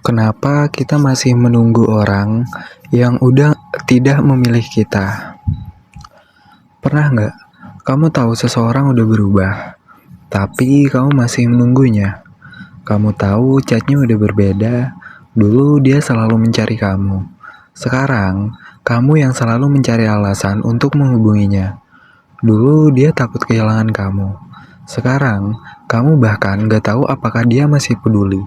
Kenapa kita masih menunggu orang yang udah tidak memilih kita? Pernah nggak kamu tahu seseorang udah berubah, tapi kamu masih menunggunya? Kamu tahu chatnya udah berbeda, dulu dia selalu mencari kamu. Sekarang, kamu yang selalu mencari alasan untuk menghubunginya. Dulu dia takut kehilangan kamu. Sekarang, kamu bahkan gak tahu apakah dia masih peduli.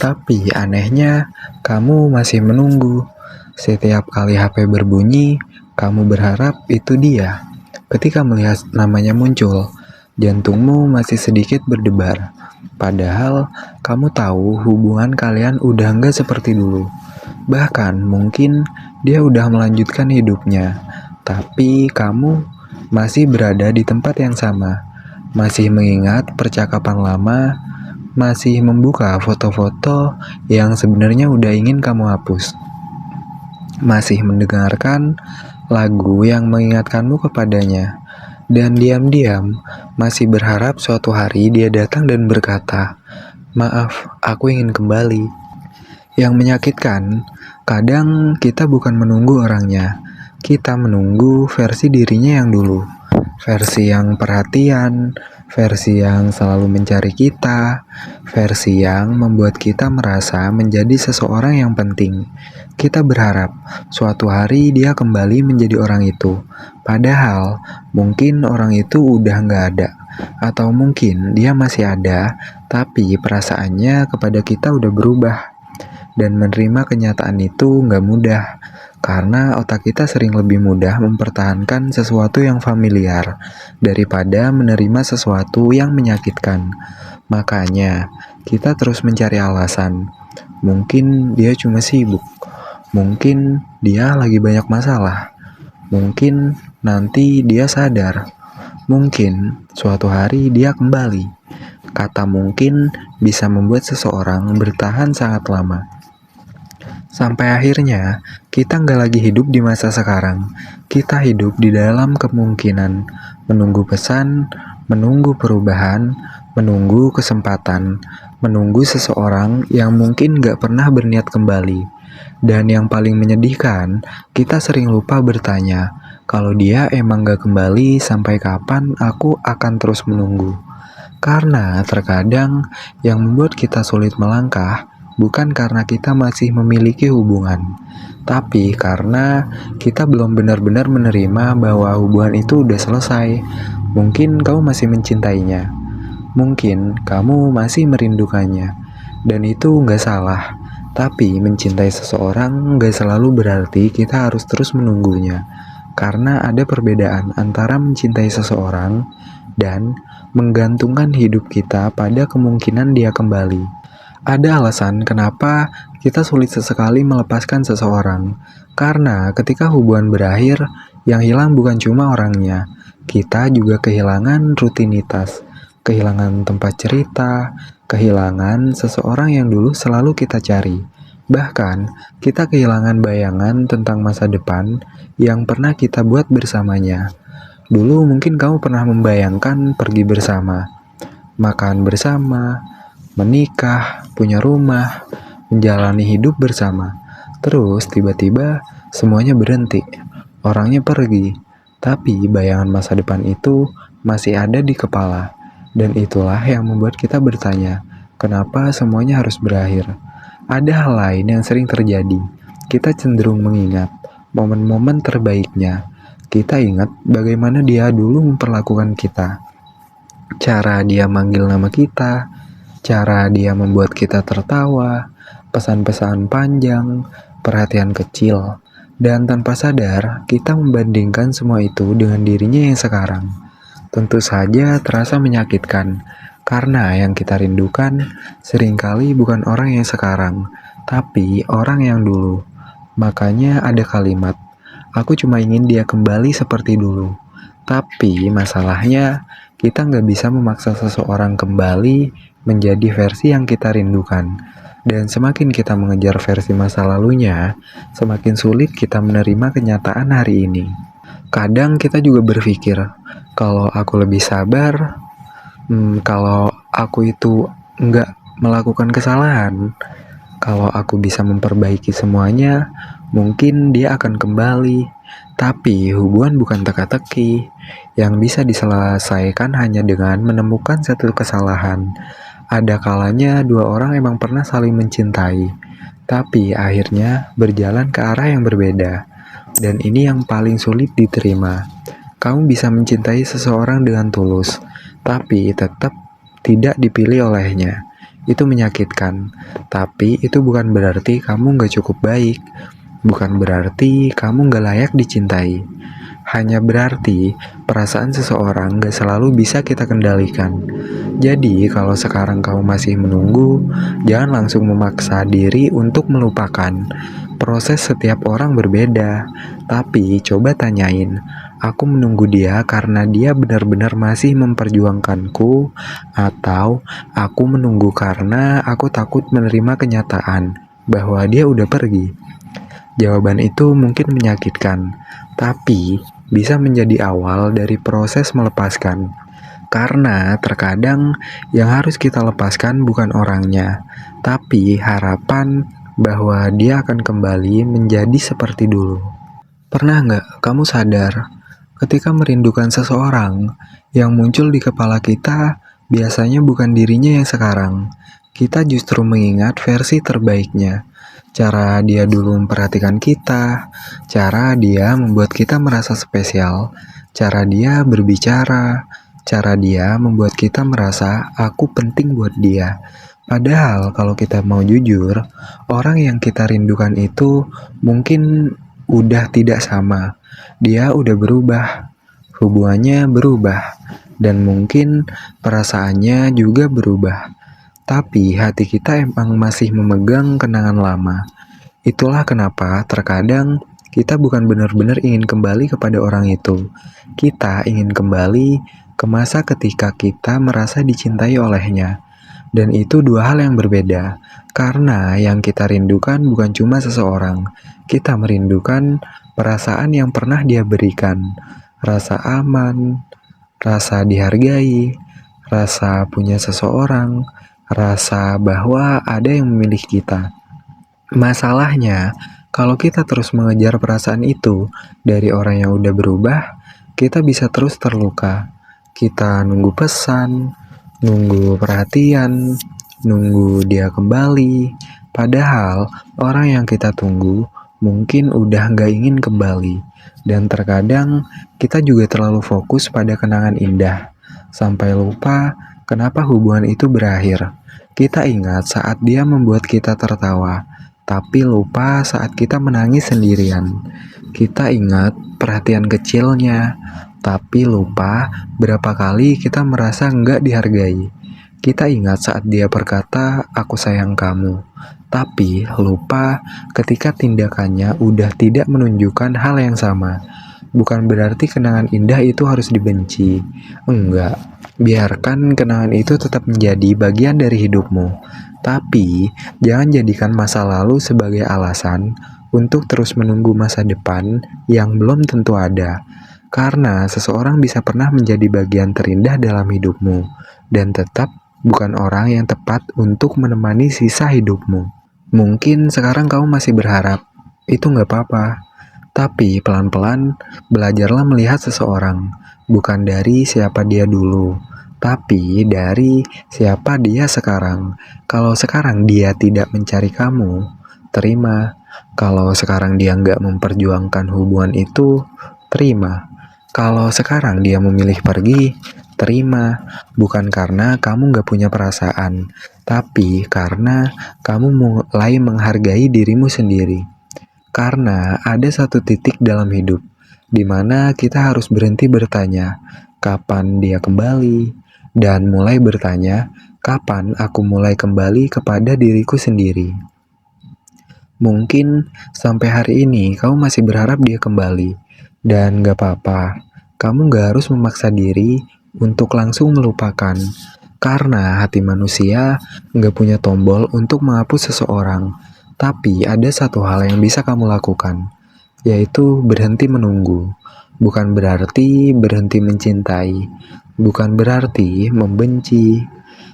Tapi anehnya, kamu masih menunggu. Setiap kali HP berbunyi, kamu berharap itu dia. Ketika melihat namanya muncul, jantungmu masih sedikit berdebar. Padahal, kamu tahu hubungan kalian udah gak seperti dulu. Bahkan mungkin dia udah melanjutkan hidupnya. Tapi kamu masih berada di tempat yang sama. Masih mengingat percakapan lama, masih membuka foto-foto yang sebenarnya udah ingin kamu hapus. Masih mendengarkan lagu yang mengingatkanmu kepadanya. Dan diam-diam masih berharap suatu hari dia datang dan berkata, "Maaf, aku ingin kembali." Yang menyakitkan, kadang kita bukan menunggu orangnya, kita menunggu versi dirinya yang dulu. Versi yang perhatian, versi yang selalu mencari kita, versi yang membuat kita merasa menjadi seseorang yang penting. Kita berharap suatu hari dia kembali menjadi orang itu. Padahal mungkin orang itu udah nggak ada. Atau mungkin dia masih ada, tapi perasaannya kepada kita udah berubah. Dan menerima kenyataan itu nggak mudah, karena otak kita sering lebih mudah mempertahankan sesuatu yang familiar daripada menerima sesuatu yang menyakitkan. Makanya, kita terus mencari alasan. Mungkin dia cuma sibuk, mungkin dia lagi banyak masalah, mungkin nanti dia sadar, mungkin suatu hari dia kembali. Kata mungkin bisa membuat seseorang bertahan sangat lama. Sampai akhirnya, kita nggak lagi hidup di masa sekarang. Kita hidup di dalam kemungkinan, menunggu pesan, menunggu perubahan, menunggu kesempatan, menunggu seseorang yang mungkin nggak pernah berniat kembali. Dan yang paling menyedihkan, kita sering lupa bertanya, kalau dia emang nggak kembali, sampai kapan aku akan terus menunggu? Karena terkadang yang membuat kita sulit melangkah bukan karena kita masih memiliki hubungan, tapi karena kita belum benar-benar menerima bahwa hubungan itu udah selesai. Mungkin kamu masih mencintainya, mungkin kamu masih merindukannya, dan itu nggak salah. Tapi mencintai seseorang nggak selalu berarti kita harus terus menunggunya, karena ada perbedaan antara mencintai seseorang dan menggantungkan hidup kita pada kemungkinan dia kembali. Ada alasan kenapa kita sulit sesekali melepaskan seseorang. Karena ketika hubungan berakhir, yang hilang bukan cuma orangnya. Kita juga kehilangan rutinitas, kehilangan tempat cerita, kehilangan seseorang yang dulu selalu kita cari. Bahkan, kita kehilangan bayangan tentang masa depan yang pernah kita buat bersamanya. Dulu mungkin kamu pernah membayangkan pergi bersama, makan bersama, menikah, punya rumah, menjalani hidup bersama. Terus tiba-tiba semuanya berhenti. Orangnya pergi, tapi bayangan masa depan itu masih ada di kepala. Dan itulah yang membuat kita bertanya, kenapa semuanya harus berakhir? Ada hal lain yang sering terjadi. Kita cenderung mengingat momen-momen terbaiknya. Kita ingat bagaimana dia dulu memperlakukan kita. Cara dia manggil nama kita, cara dia membuat kita tertawa, pesan-pesan panjang, perhatian kecil, dan tanpa sadar kita membandingkan semua itu dengan dirinya yang sekarang. Tentu saja terasa menyakitkan, karena yang kita rindukan seringkali bukan orang yang sekarang, tapi orang yang dulu. Makanya ada kalimat, aku cuma ingin dia kembali seperti dulu. Tapi masalahnya, kita nggak bisa memaksa seseorang kembali menjadi versi yang kita rindukan. Dan semakin kita mengejar versi masa lalunya, semakin sulit kita menerima kenyataan hari ini. Kadang kita juga berpikir, kalau aku lebih sabar, kalau aku itu nggak melakukan kesalahan, Kalau aku bisa memperbaiki semuanya, mungkin dia akan kembali. Tapi hubungan bukan teka-teki. Yang bisa diselesaikan hanya dengan menemukan satu kesalahan. Ada kalanya dua orang emang pernah saling mencintai, tapi akhirnya berjalan ke arah yang berbeda. Dan ini yang paling sulit diterima. Kamu bisa mencintai seseorang dengan tulus, tapi tetap tidak dipilih olehnya. Itu menyakitkan, tapi itu bukan berarti kamu gak cukup baik. Bukan berarti kamu gak layak dicintai. Hanya berarti perasaan seseorang gak selalu bisa kita kendalikan. Jadi kalau sekarang kamu masih menunggu, jangan langsung memaksa diri untuk melupakan. Proses setiap orang berbeda, tapi coba tanyain, aku menunggu dia karena dia benar-benar masih memperjuangkanku, atau aku menunggu karena aku takut menerima kenyataan bahwa dia udah pergi. Jawaban itu mungkin menyakitkan, tapi bisa menjadi awal dari proses melepaskan. Karena terkadang yang harus kita lepaskan bukan orangnya, tapi harapan bahwa dia akan kembali menjadi seperti dulu. Pernah nggak kamu sadar, ketika merindukan seseorang, yang muncul di kepala kita biasanya bukan dirinya yang sekarang. Kita justru mengingat versi terbaiknya. Cara dia dulu memperhatikan kita, cara dia membuat kita merasa spesial, cara dia berbicara, cara dia membuat kita merasa aku penting buat dia. Padahal kalau kita mau jujur, orang yang kita rindukan itu mungkin udah tidak sama. Dia udah berubah, hubungannya berubah, dan mungkin perasaannya juga berubah. Tapi hati kita emang masih memegang kenangan lama. Itulah kenapa terkadang kita bukan benar-benar ingin kembali kepada orang itu. Kita ingin kembali ke masa ketika kita merasa dicintai olehnya. Dan itu dua hal yang berbeda. Karena yang kita rindukan bukan cuma seseorang. Kita merindukan perasaan yang pernah dia berikan. Rasa aman, rasa dihargai, rasa punya seseorang, rasa bahwa ada yang memilih kita. Masalahnya, kalau kita terus mengejar perasaan itu dari orang yang udah berubah, kita bisa terus terluka. Kita nunggu pesan, nunggu perhatian, nunggu dia kembali. Padahal orang yang kita tunggu mungkin udah gak ingin kembali. Dan terkadang kita juga terlalu fokus pada kenangan indah, sampai lupa kenapa hubungan itu berakhir. Kita ingat saat dia membuat kita tertawa, tapi lupa saat kita menangis sendirian. Kita ingat perhatian kecilnya, tapi lupa berapa kali kita merasa nggak dihargai. Kita ingat saat dia berkata, aku sayang kamu. Tapi lupa ketika tindakannya udah tidak menunjukkan hal yang sama. Bukan berarti kenangan indah itu harus dibenci. Enggak, biarkan kenangan itu tetap menjadi bagian dari hidupmu. Tapi, jangan jadikan masa lalu sebagai alasan untuk terus menunggu masa depan yang belum tentu ada. Karena seseorang bisa pernah menjadi bagian terindah dalam hidupmu, dan tetap bukan orang yang tepat untuk menemani sisa hidupmu. Mungkin sekarang kamu masih berharap, itu gak apa-apa. Tapi pelan-pelan belajarlah melihat seseorang, bukan dari siapa dia dulu, tapi dari siapa dia sekarang. Kalau sekarang dia tidak mencari kamu, terima. Kalau sekarang dia nggak memperjuangkan hubungan itu, terima. Kalau sekarang dia memilih pergi, terima. Bukan karena kamu nggak punya perasaan, tapi karena kamu mulai menghargai dirimu sendiri. Karena ada satu titik dalam hidup di mana kita harus berhenti bertanya, kapan dia kembali? Dan mulai bertanya, kapan aku mulai kembali kepada diriku sendiri? Mungkin sampai hari ini kamu masih berharap dia kembali. Dan gak apa-apa, kamu gak harus memaksa diri untuk langsung melupakan. Karena hati manusia gak punya tombol untuk menghapus seseorang. Tapi ada satu hal yang bisa kamu lakukan, yaitu berhenti menunggu. Bukan berarti berhenti mencintai, bukan berarti membenci,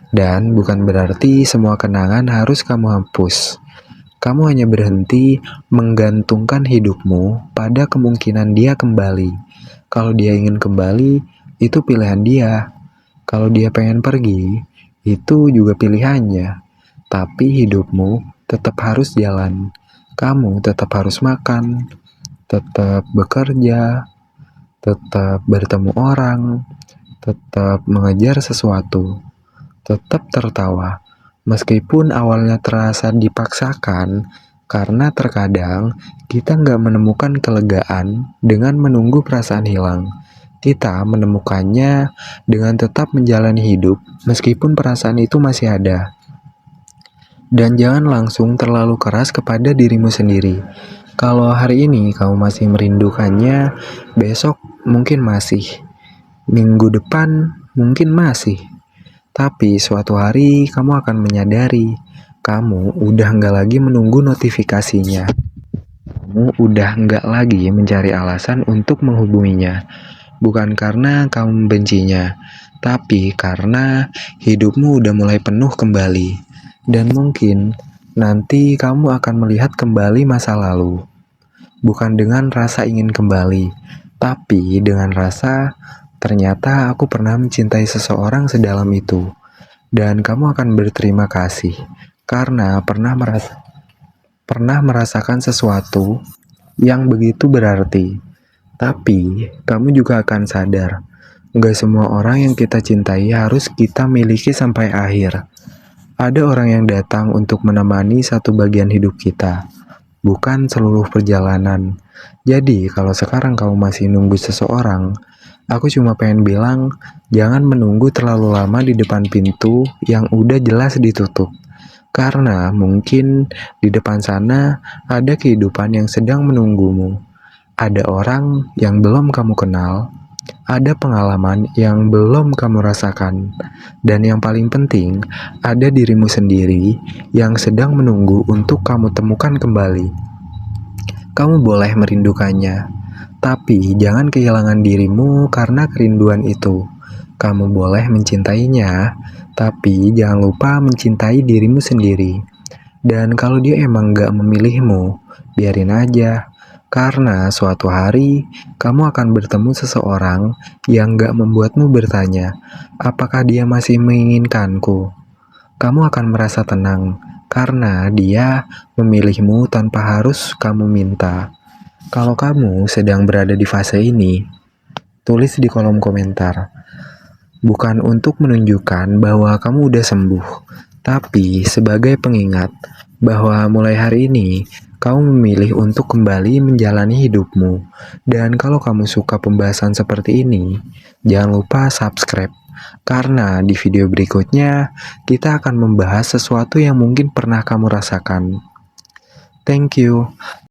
dan bukan berarti semua kenangan harus kamu hapus. Kamu hanya berhenti menggantungkan hidupmu pada kemungkinan dia kembali. Kalau dia ingin kembali, itu pilihan dia. Kalau dia pengen pergi, itu juga pilihannya. Tapi hidupmu tetap harus jalan. Kamu tetap harus makan, tetap bekerja, tetap bertemu orang, tetap mengejar sesuatu, tetap tertawa. Meskipun awalnya terasa dipaksakan, karena terkadang kita nggak menemukan kelegaan dengan menunggu perasaan hilang. Kita menemukannya dengan tetap menjalani hidup meskipun perasaan itu masih ada. Dan jangan langsung terlalu keras kepada dirimu sendiri. Kalau hari ini kamu masih merindukannya, besok mungkin masih, minggu depan mungkin masih. Tapi suatu hari kamu akan menyadari, kamu udah nggak lagi menunggu notifikasinya. Kamu udah nggak lagi mencari alasan untuk menghubunginya. Bukan karena kamu membencinya, tapi karena hidupmu udah mulai penuh kembali. Dan mungkin nanti kamu akan melihat kembali masa lalu. Bukan dengan rasa ingin kembali, tapi dengan rasa ternyata aku pernah mencintai seseorang sedalam itu. Dan kamu akan berterima kasih karena pernah merasakan sesuatu yang begitu berarti. Tapi kamu juga akan sadar, gak semua orang yang kita cintai harus kita miliki sampai akhir. Ada orang yang datang untuk menemani satu bagian hidup kita, bukan seluruh perjalanan. Jadi kalau sekarang kamu masih nunggu seseorang, aku cuma pengen bilang, jangan menunggu terlalu lama di depan pintu yang udah jelas ditutup. Karena mungkin di depan sana ada kehidupan yang sedang menunggumu. Ada orang yang belum kamu kenal, ada pengalaman yang belum kamu rasakan, dan yang paling penting, ada dirimu sendiri yang sedang menunggu untuk kamu temukan kembali. Kamu boleh merindukannya, tapi jangan kehilangan dirimu karena kerinduan itu. Kamu boleh mencintainya, tapi jangan lupa mencintai dirimu sendiri. Dan kalau dia emang gak memilihmu, biarin aja. Karena suatu hari, kamu akan bertemu seseorang yang gak membuatmu bertanya, apakah dia masih menginginkanku? Kamu akan merasa tenang, karena dia memilihmu tanpa harus kamu minta. Kalau kamu sedang berada di fase ini, tulis di kolom komentar. Bukan untuk menunjukkan bahwa kamu udah sembuh, tapi sebagai pengingat bahwa mulai hari ini, kamu memilih untuk kembali menjalani hidupmu. Dan kalau kamu suka pembahasan seperti ini, jangan lupa subscribe. Karena di video berikutnya, kita akan membahas sesuatu yang mungkin pernah kamu rasakan. Thank you.